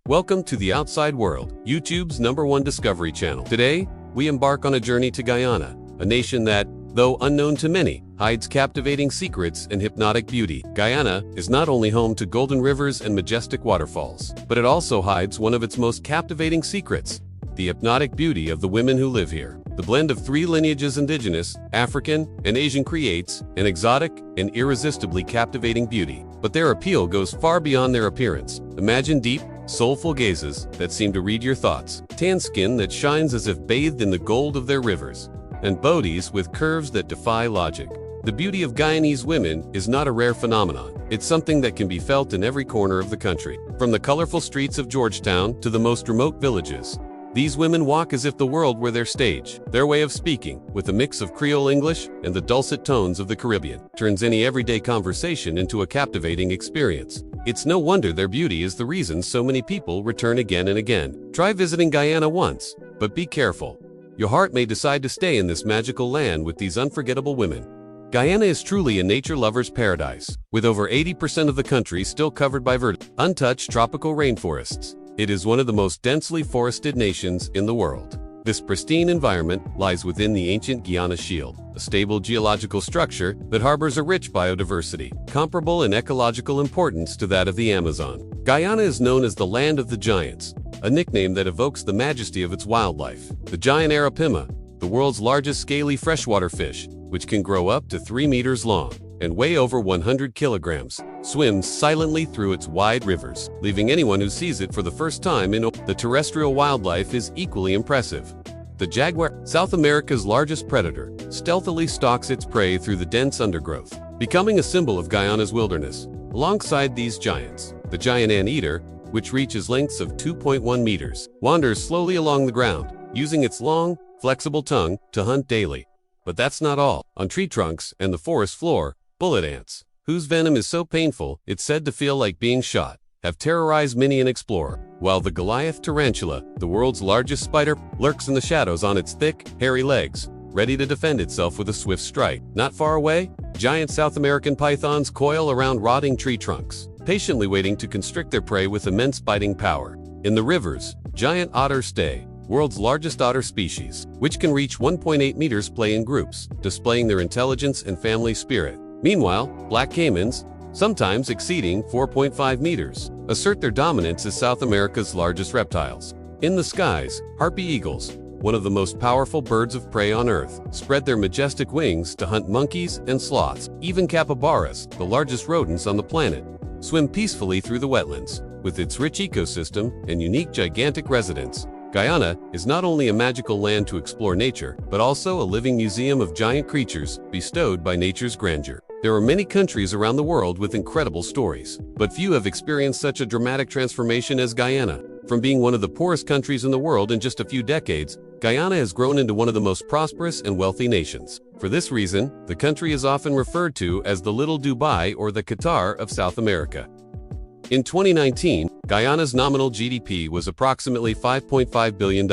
Welcome to the Outside World, YouTube's #1 discovery channel. Today, we embark on a journey to Guyana, a nation that, though unknown to many, hides captivating secrets and hypnotic beauty. Guyana is not only home to golden rivers and majestic waterfalls, but it also hides one of its most captivating secrets: the hypnotic beauty of the women who live here. The blend of three lineages, Indigenous, African, and Asian, creates an exotic and irresistibly captivating beauty. But their appeal goes far beyond their appearance. Imagine deep, soulful gazes that seem to read your thoughts, tan skin that shines as if bathed in the gold of their rivers, and bodies with curves that defy logic. The beauty of Guyanese women is not a rare phenomenon. It's something that can be felt in every corner of the country. From the colorful streets of Georgetown to the most remote villages, these women walk as if the world were their stage. Their way of speaking, with a mix of Creole English and the dulcet tones of the Caribbean, turns any everyday conversation into a captivating experience. It's no wonder their beauty is the reason so many people return again and again. Try visiting Guyana once, but be careful. Your heart may decide to stay in this magical land with these unforgettable women. Guyana is truly a nature lover's paradise, with over 80% of the country still covered by untouched tropical rainforests. It is one of the most densely forested nations in the world. This pristine environment lies within the ancient Guyana Shield, a stable geological structure that harbors a rich biodiversity, comparable in ecological importance to that of the Amazon. Guyana is known as the Land of the Giants, a nickname that evokes the majesty of its wildlife. The giant arapaima, the world's largest scaly freshwater fish, which can grow up to 3 meters long and weigh over 100 kilograms, swims silently through its wide rivers, leaving anyone who sees it for the first time in awe. The terrestrial wildlife is equally impressive. The jaguar, South America's largest predator, stealthily stalks its prey through the dense undergrowth, becoming a symbol of Guyana's wilderness. Alongside these giants, the giant anteater, which reaches lengths of 2.1 meters, wanders slowly along the ground, using its long, flexible tongue to hunt daily. But that's not all. On tree trunks and the forest floor, bullet ants, whose venom is so painful it's said to feel like being shot, have terrorized many an explorer, while the Goliath tarantula, the world's largest spider, lurks in the shadows on its thick, hairy legs, ready to defend itself with a swift strike. Not far away, giant South American pythons coil around rotting tree trunks, patiently waiting to constrict their prey with immense biting power. In the rivers, giant otters stay, world's largest otter species, which can reach 1.8 meters, play in groups, displaying their intelligence and family spirit. Meanwhile, black caimans, sometimes exceeding 4.5 meters, assert their dominance as South America's largest reptiles. In the skies, harpy eagles, one of the most powerful birds of prey on Earth, spread their majestic wings to hunt monkeys and sloths. Even capybaras, the largest rodents on the planet, swim peacefully through the wetlands. With its rich ecosystem and unique gigantic residents, Guyana is not only a magical land to explore nature, but also a living museum of giant creatures bestowed by nature's grandeur. There are many countries around the world with incredible stories, but few have experienced such a dramatic transformation as Guyana. From being one of the poorest countries in the world in just a few decades, Guyana has grown into one of the most prosperous and wealthy nations. For this reason, the country is often referred to as the Little Dubai or the Qatar of South America. In 2019, Guyana's nominal GDP was approximately $5.5 billion.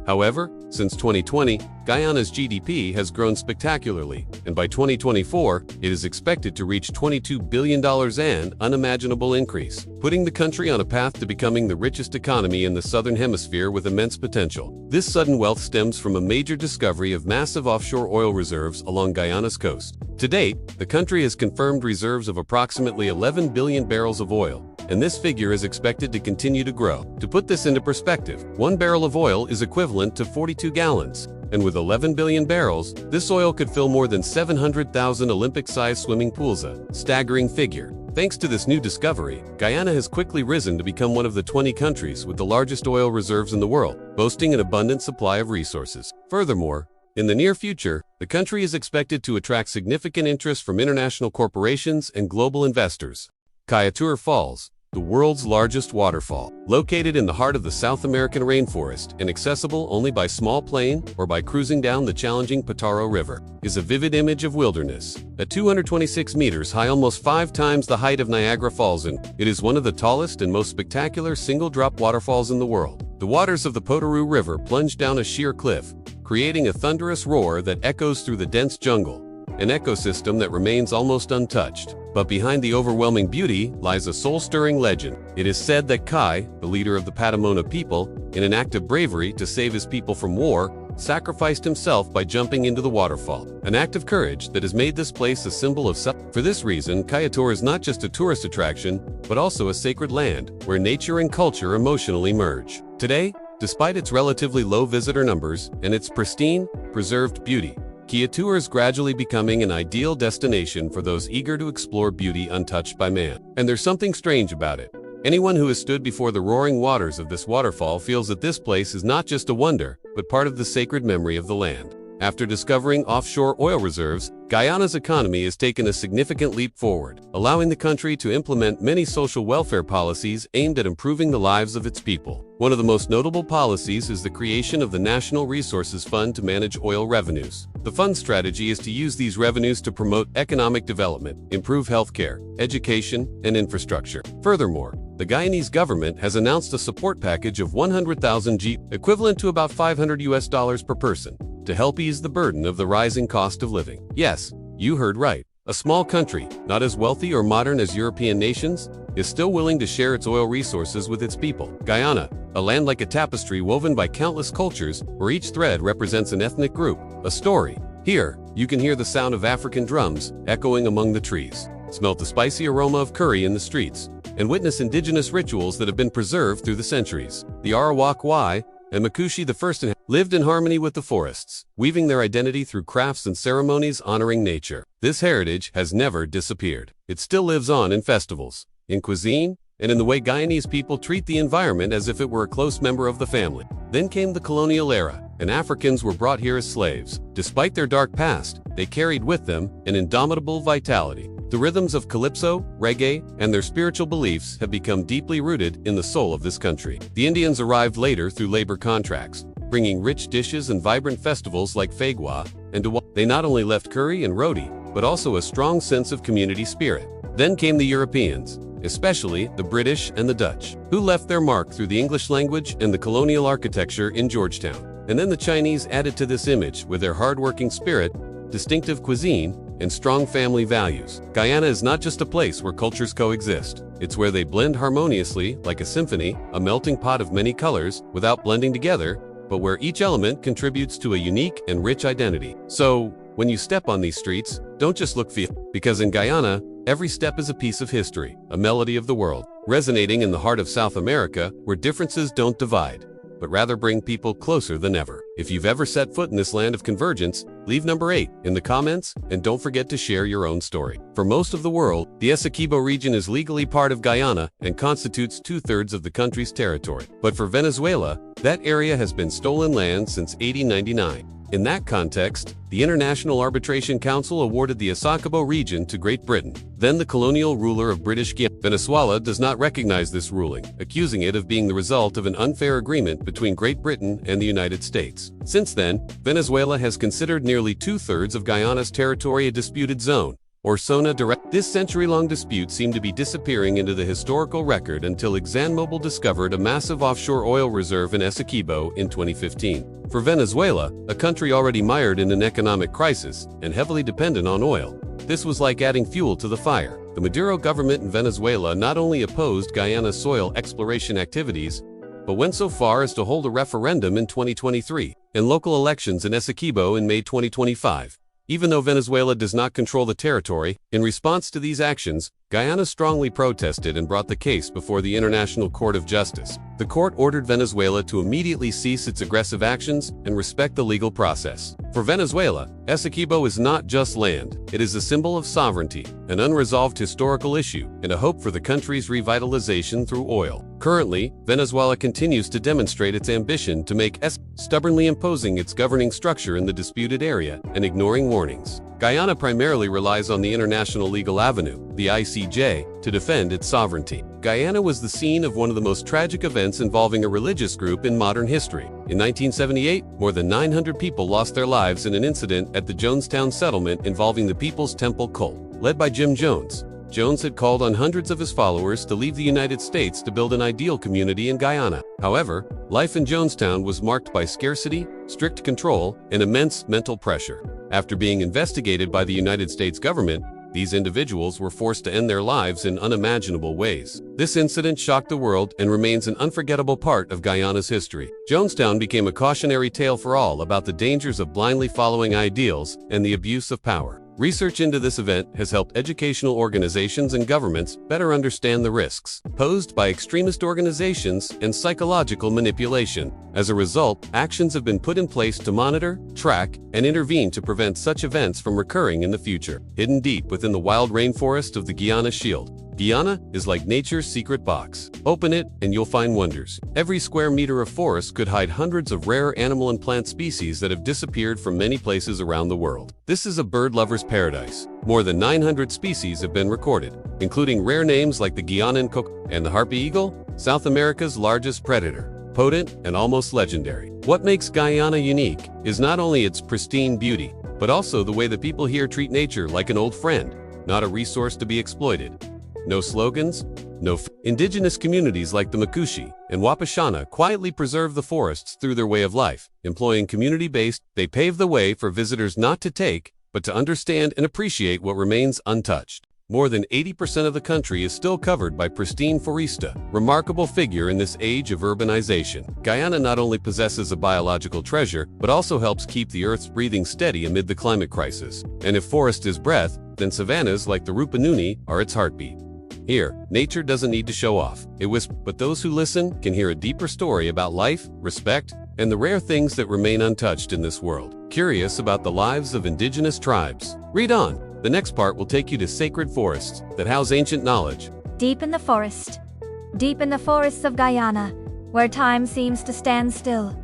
However, since 2020, Guyana's GDP has grown spectacularly, and by 2024, it is expected to reach $22 billion, an unimaginable increase, putting the country on a path to becoming the richest economy in the Southern Hemisphere with immense potential. This sudden wealth stems from a major discovery of massive offshore oil reserves along Guyana's coast. To date, the country has confirmed reserves of approximately 11 billion barrels of oil, and this figure is expected to continue to grow. To put this into perspective, 1 barrel of oil is equivalent to 42 gallons, and with 11 billion barrels, this oil could fill more than 700,000 Olympic-sized swimming pools, a staggering figure. Thanks to this new discovery, Guyana has quickly risen to become one of the 20 countries with the largest oil reserves in the world, boasting an abundant supply of resources. Furthermore, in the near future, the country is expected to attract significant interest from international corporations and global investors. Kaieteur Falls, the world's largest waterfall, located in the heart of the South American rainforest and accessible only by small plane or by cruising down the challenging Pataro River, is a vivid image of wilderness. At 226 meters high, almost 5 times the height of Niagara Falls, it is one of the tallest and most spectacular single-drop waterfalls in the world. The waters of the Pataro River plunge down a sheer cliff, creating a thunderous roar that echoes through the dense jungle. an ecosystem that remains almost untouched. But behind the overwhelming beauty lies a soul-stirring legend. It is said that Kai, the leader of the Patamona people, in an act of bravery to save his people from war, sacrificed himself by jumping into the waterfall, an act of courage that has made this place a symbol of For this reason, Kaieteur is not just a tourist attraction, but also a sacred land where nature and culture emotionally merge. Today, despite its relatively low visitor numbers and its pristine, preserved beauty, Kaieteur is gradually becoming an ideal destination for those eager to explore beauty untouched by man. And there's something strange about it. Anyone who has stood before the roaring waters of this waterfall feels that this place is not just a wonder, but part of the sacred memory of the land. After discovering offshore oil reserves, Guyana's economy has taken a significant leap forward, allowing the country to implement many social welfare policies aimed at improving the lives of its people. One of the most notable policies is the creation of the National Resources Fund to manage oil revenues. The fund's strategy is to use these revenues to promote economic development, improve healthcare, education, and infrastructure. Furthermore, the Guyanese government has announced a support package of 100,000 G, equivalent to about $500 per person, to help ease the burden of the rising cost of living. Yes, you heard right. A small country, not as wealthy or modern as European nations, is still willing to share its oil resources with its people. Guyana, a land like a tapestry woven by countless cultures, where each thread represents an ethnic group, a story. Here, you can hear the sound of African drums echoing among the trees, smell the spicy aroma of curry in the streets, and witness indigenous rituals that have been preserved through the centuries. The Arawak Y and Makushi I lived in harmony with the forests, weaving their identity through crafts and ceremonies honoring nature. This heritage has never disappeared. It still lives on in festivals, in cuisine, and in the way Guyanese people treat the environment as if it were a close member of the family. Then came the colonial era, and Africans were brought here as slaves. Despite their dark past, they carried with them an indomitable vitality. The rhythms of calypso, reggae, and their spiritual beliefs have become deeply rooted in the soul of this country. The Indians arrived later through labor contracts, bringing rich dishes and vibrant festivals like Fagwa and Dewa. They not only left curry and roti, but also a strong sense of community spirit. Then came the Europeans, especially the British and the Dutch, who left their mark through the English language and the colonial architecture in Georgetown. And then the Chinese added to this image with their hardworking spirit, distinctive cuisine, and strong family values. Guyana is not just a place where cultures coexist. It's where they blend harmoniously, like a symphony, a melting pot of many colors, without blending together, but where each element contributes to a unique and rich identity. So, when you step on these streets, don't just look, feel, because in Guyana, every step is a piece of history, a melody of the world, resonating in the heart of South America, where differences don't divide, but rather bring people closer than ever. If you've ever set foot in this land of convergence, leave number 8 in the comments, and don't forget to share your own story. For most of the world, the Essequibo region is legally part of Guyana and constitutes 2/3 of the country's territory. But for Venezuela, that area has been stolen land since 1899. In that context, the International Arbitration Council awarded the Essequibo region to Great Britain, then the colonial ruler of British Guyana. Venezuela does not recognize this ruling, accusing it of being the result of an unfair agreement between Great Britain and the United States. Since then, Venezuela has considered nearly 2/3 of Guyana's territory a disputed zone, or zona direct. This century-long dispute seemed to be disappearing into the historical record until ExxonMobil discovered a massive offshore oil reserve in Essequibo in 2015. For Venezuela, a country already mired in an economic crisis and heavily dependent on oil, this was like adding fuel to the fire. The Maduro government in Venezuela not only opposed Guyana's soil exploration activities, but went so far as to hold a referendum in 2023 and local elections in Essequibo in May 2025. Even though Venezuela does not control the territory, in response to these actions, Guyana strongly protested and brought the case before the International Court of Justice. The court ordered Venezuela to immediately cease its aggressive actions and respect the legal process. For Venezuela, Essequibo is not just land, it is a symbol of sovereignty, an unresolved historical issue, and a hope for the country's revitalization through oil. Currently, Venezuela continues to demonstrate its ambition to make stubbornly imposing its governing structure in the disputed area and ignoring warnings. Guyana primarily relies on the International Legal Avenue, the ICJ, to defend its sovereignty. Guyana was the scene of one of the most tragic events involving a religious group in modern history. In 1978, more than 900 people lost their lives in an incident at the Jonestown settlement involving the People's Temple cult. Led by Jim Jones, Jones had called on hundreds of his followers to leave the United States to build an ideal community in Guyana. However, life in Jonestown was marked by scarcity, strict control, and immense mental pressure. After being investigated by the United States government, these individuals were forced to end their lives in unimaginable ways. This incident shocked the world and remains an unforgettable part of Guyana's history. Jonestown became a cautionary tale for all about the dangers of blindly following ideals and the abuse of power. Research into this event has helped educational organizations and governments better understand the risks posed by extremist organizations and psychological manipulation. As a result, actions have been put in place to monitor, track, and intervene to prevent such events from recurring in the future. Hidden deep within the wild rainforest of the Guyana Shield, Guyana is like nature's secret box. Open it and you'll find wonders. Every square meter of forest could hide hundreds of rare animal and plant species that have disappeared from many places around the world. This is a bird lover's paradise. More than 900 species have been recorded, including rare names like the Guyanan cock and the harpy eagle, South America's largest predator, potent and almost legendary. What makes Guyana unique is not only its pristine beauty, but also the way the people here treat nature like an old friend, not a resource to be exploited. No slogans, Indigenous communities like the Makushi and Wapashana quietly preserve the forests through their way of life. Employing community-based, they pave the way for visitors not to take, but to understand and appreciate what remains untouched. More than 80% of the country is still covered by pristine foresta, remarkable figure in this age of urbanization. Guyana not only possesses a biological treasure, but also helps keep the Earth's breathing steady amid the climate crisis. And if forest is breath, then savannas like the Rupununi are its heartbeat. Here, nature doesn't need to show off. It whispers, but those who listen can hear a deeper story about life, respect, and the rare things that remain untouched in this world. Curious about the lives of indigenous tribes? Read on. The next part will take you to sacred forests that house ancient knowledge. Deep in the forests of Guyana, where time seems to stand still,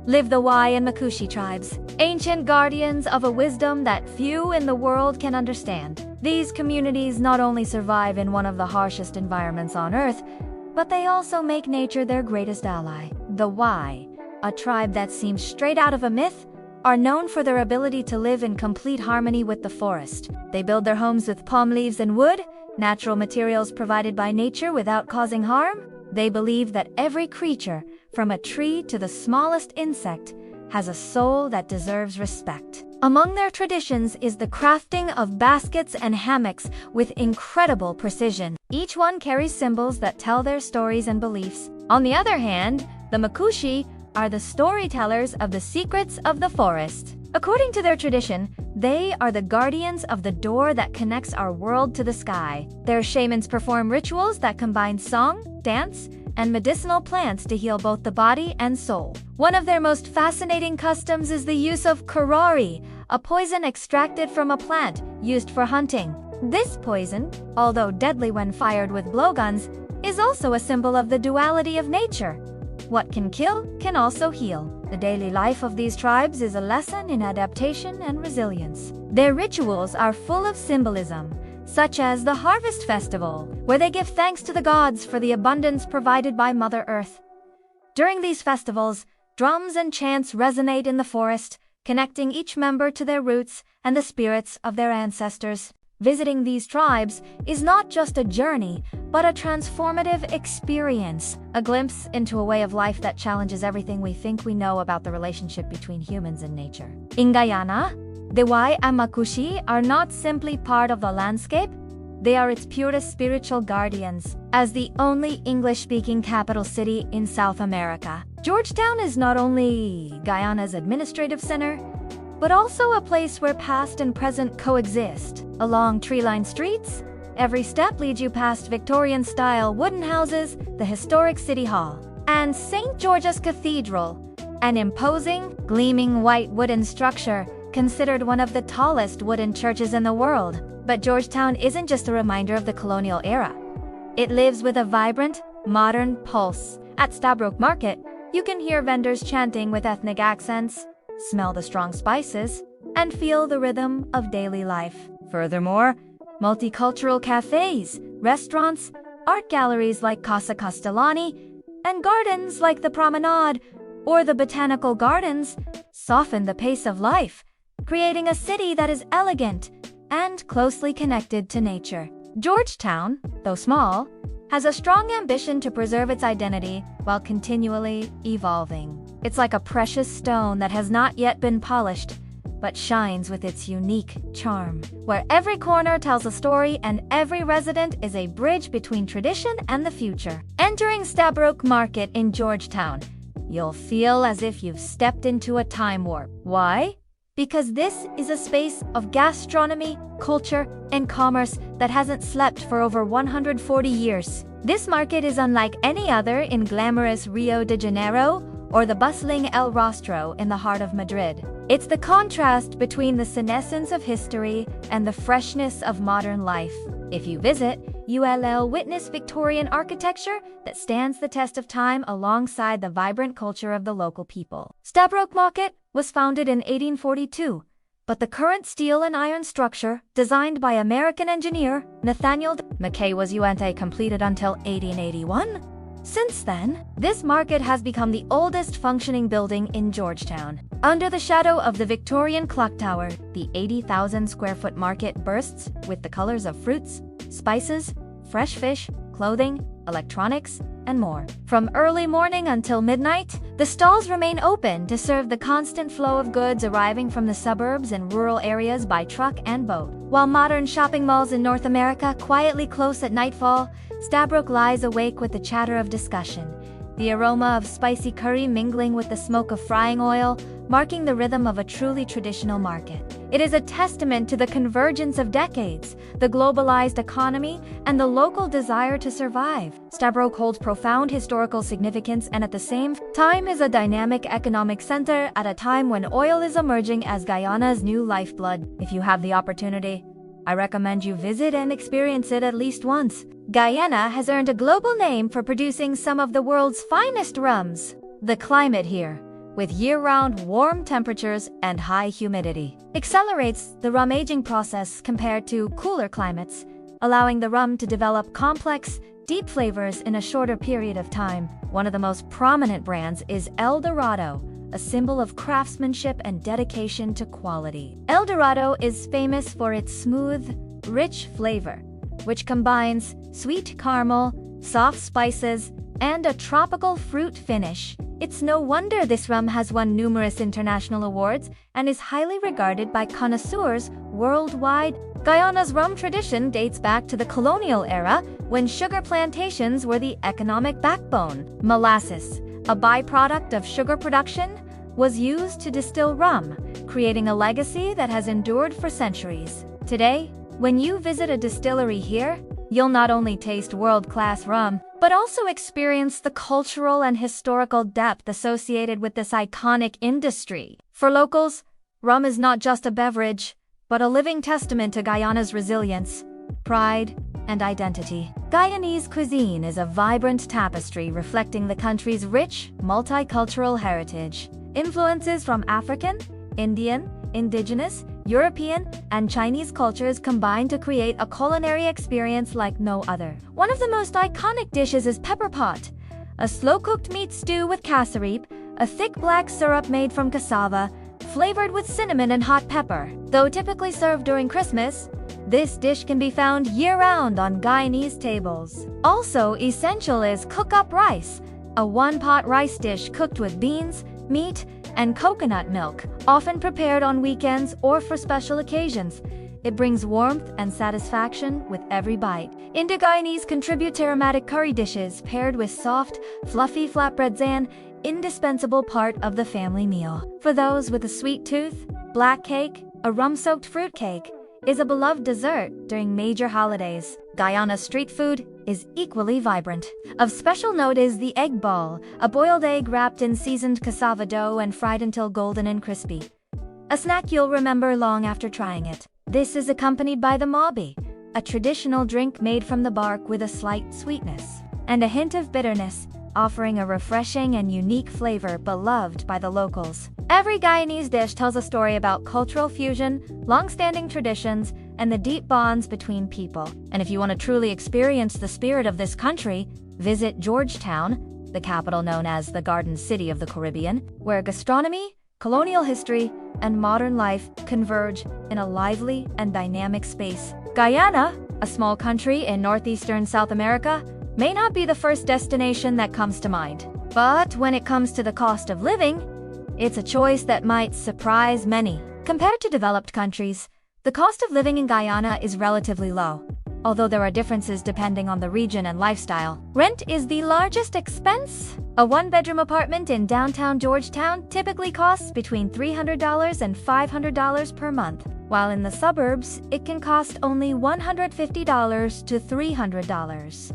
live the Wai and Makushi tribes, ancient guardians of a wisdom that few in the world can understand. These communities not only survive in one of the harshest environments on Earth, but they also make nature their greatest ally. The Wai, a tribe that seems straight out of a myth, are known for their ability to live in complete harmony with the forest. They build their homes with palm leaves and wood, natural materials provided by nature without causing harm. They believe that every creature, from a tree to the smallest insect, has a soul that deserves respect. Among their traditions is the crafting of baskets and hammocks with incredible precision. Each one carries symbols that tell their stories and beliefs. On the other hand, the Makushi are the storytellers of the secrets of the forest. According to their tradition, they are the guardians of the door that connects our world to the sky. Their shamans perform rituals that combine song, dance, and medicinal plants to heal both the body and soul. One of their most fascinating customs is the use of curare, a poison extracted from a plant used for hunting. This poison, although deadly when fired with blowguns, is also a symbol of the duality of nature. What can kill can also heal. The daily life of these tribes is a lesson in adaptation and resilience. Their rituals are full of symbolism, such as the Harvest Festival, where they give thanks to the gods for the abundance provided by Mother Earth. During these festivals, drums and chants resonate in the forest, connecting each member to their roots and the spirits of their ancestors. Visiting these tribes is not just a journey, but a transformative experience, a glimpse into a way of life that challenges everything we think we know about the relationship between humans and nature. In Guyana, the Wai and Makushi are not simply part of the landscape, they are its purest spiritual guardians. As the only English-speaking capital city in South America, Georgetown is not only Guyana's administrative center, but also a place where past and present coexist. Along tree-lined streets, every step leads you past Victorian-style wooden houses, the historic City Hall, and St. George's Cathedral, an imposing, gleaming white wooden structure considered one of the tallest wooden churches in the world. But Georgetown isn't just a reminder of the colonial era. It lives with a vibrant, modern pulse. At Stabroek Market, you can hear vendors chanting with ethnic accents, smell the strong spices, and feel the rhythm of daily life. Furthermore, multicultural cafes, restaurants, art galleries like Casa Castellani, and gardens like the Promenade or the Botanical Gardens soften the pace of life, creating a city that is elegant and closely connected to nature. Georgetown, though small, has a strong ambition to preserve its identity while continually evolving. It's like a precious stone that has not yet been polished, but shines with its unique charm, where every corner tells a story and every resident is a bridge between tradition and the future. Entering Stabroek Market in Georgetown, you'll feel as if you've stepped into a time warp. Why? Because this is a space of gastronomy, culture, and commerce that hasn't slept for over 140 years. This market is unlike any other in glamorous Rio de Janeiro or the bustling El Rostro in the heart of Madrid. It's the contrast between the senescence of history and the freshness of modern life. If you visit, you'll witness Victorian architecture that stands the test of time alongside the vibrant culture of the local people. Stabroek Market was founded in 1842, but the current steel and iron structure, designed by American engineer Nathaniel Mackay, was completed until 1881. Since then, this market has become the oldest functioning building in Georgetown. Under the shadow of the Victorian clock tower, the 80,000 square foot market bursts with the colors of fruits, spices, fresh fish, clothing, electronics, and more. From early morning until midnight, the stalls remain open to serve the constant flow of goods arriving from the suburbs and rural areas by truck and boat. While modern shopping malls in North America quietly close at nightfall, Stabroek lies awake with the chatter of discussion, the aroma of spicy curry mingling with the smoke of frying oil, marking the rhythm of a truly traditional market. It is a testament to the convergence of decades, the globalized economy, and the local desire to survive. Stabroek holds profound historical significance and at the same time is a dynamic economic center at a time when oil is emerging as Guyana's new lifeblood. If you have the opportunity, I recommend you visit and experience it at least once. Guyana has earned a global name for producing some of the world's finest rums. The climate here, with year-round warm temperatures and high humidity, accelerates the rum aging process compared to cooler climates, allowing the rum to develop complex, deep flavors in a shorter period of time. One of the most prominent brands is El Dorado, a symbol of craftsmanship and dedication to quality. El Dorado is famous for its smooth, rich flavor, which combines sweet caramel, soft spices, and a tropical fruit finish. It's no wonder this rum has won numerous international awards and is highly regarded by connoisseurs worldwide. Guyana's rum tradition dates back to the colonial era, when sugar plantations were the economic backbone. Molasses, a byproduct of sugar production, was used to distill rum, creating a legacy that has endured for centuries. Today, when you visit a distillery here, you'll not only taste world-class rum, but also experience the cultural and historical depth associated with this iconic industry. For locals, rum is not just a beverage, but a living testament to Guyana's resilience, pride, and identity. Guyanese cuisine is a vibrant tapestry reflecting the country's rich, multicultural heritage. Influences from African, Indian, Indigenous, European, and Chinese cultures combine to create a culinary experience like no other. One of the most iconic dishes is pepper pot, a slow-cooked meat stew with cassaripe, a thick black syrup made from cassava, flavored with cinnamon and hot pepper. Though typically served during Christmas, this dish can be found year-round on Guyanese tables. Also essential is cook-up rice, a one-pot rice dish cooked with beans, meat, and coconut milk, often prepared on weekends or for special occasions. It brings warmth and satisfaction with every bite. Guyanese contribute aromatic curry dishes paired with soft, fluffy flatbreads, an indispensable part of the family meal. For those with a sweet tooth, black cake, a rum-soaked fruit cake, is a beloved dessert during major holidays. Guyana's street food is equally vibrant. Of special note is the egg ball, a boiled egg wrapped in seasoned cassava dough and fried until golden and crispy. A snack you'll remember long after trying it. This is accompanied by the mabi, a traditional drink made from the bark with a slight sweetness and a hint of bitterness, offering a refreshing and unique flavor beloved by the locals. Every Guyanese dish tells a story about cultural fusion, long-standing traditions, and the deep bonds between people. And if you want to truly experience the spirit of this country, visit Georgetown, the capital known as the Garden City of the Caribbean, where gastronomy, colonial history, and modern life converge in a lively and dynamic space. Guyana, a small country in northeastern South America, may not be the first destination that comes to mind. But when it comes to the cost of living, it's a choice that might surprise many. Compared to developed countries, the cost of living in Guyana is relatively low, although there are differences depending on the region and lifestyle. Rent is the largest expense. A one-bedroom apartment in downtown Georgetown typically costs between $300 and $500 per month, while in the suburbs, it can cost only $150 to $300.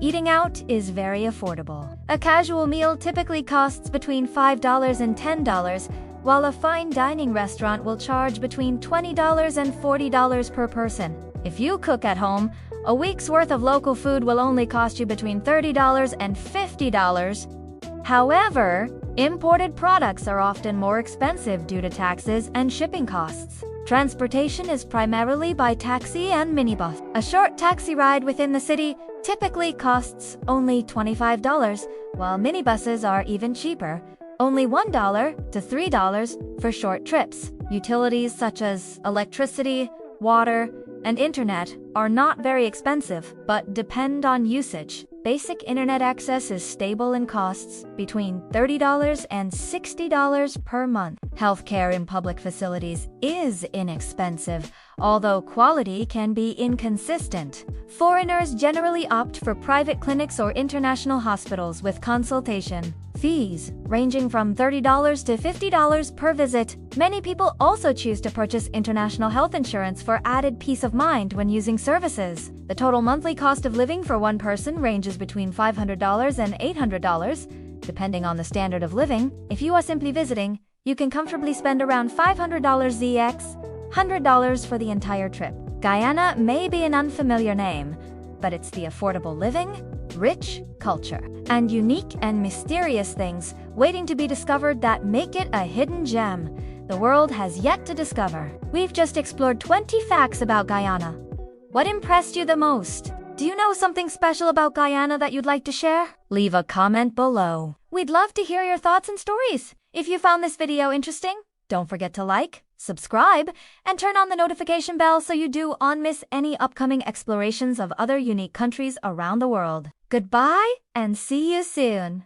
Eating out is very affordable. A casual meal typically costs between $5 and $10, while a fine dining restaurant will charge between $20 and $40 per person. If you cook at home, a week's worth of local food will only cost you between $30 and $50. However, imported products are often more expensive due to taxes and shipping costs. Transportation is primarily by taxi and minibus. A short taxi ride within the city typically costs only $25, while minibuses are even cheaper, only $1 to $3 for short trips. Utilities such as electricity, water, and internet are not very expensive, but depend on usage. Basic internet access is stable and costs between $30 and $60 per month. Healthcare in public facilities is inexpensive, although quality can be inconsistent. Foreigners generally opt for private clinics or international hospitals with consultation fees ranging from $30 to $50 per visit. Many people also choose to purchase international health insurance for added peace of mind when using services. The total monthly cost of living for one person ranges between $500 and $800, depending on the standard of living. If you are simply visiting, you can comfortably spend around $500 ZX, $100 for the entire trip. Guyana may be an unfamiliar name, but it's the affordable living, rich culture, and unique and mysterious things waiting to be discovered that make it a hidden gem the world has yet to discover. We've just explored 20 facts about Guyana. What impressed you the most? Do you know something special about Guyana that you'd like to share? Leave a comment below. We'd love to hear your thoughts and stories. If you found this video interesting, don't forget to like, subscribe, and turn on the notification bell so you don't miss any upcoming explorations of other unique countries around the world. Goodbye, and see you soon.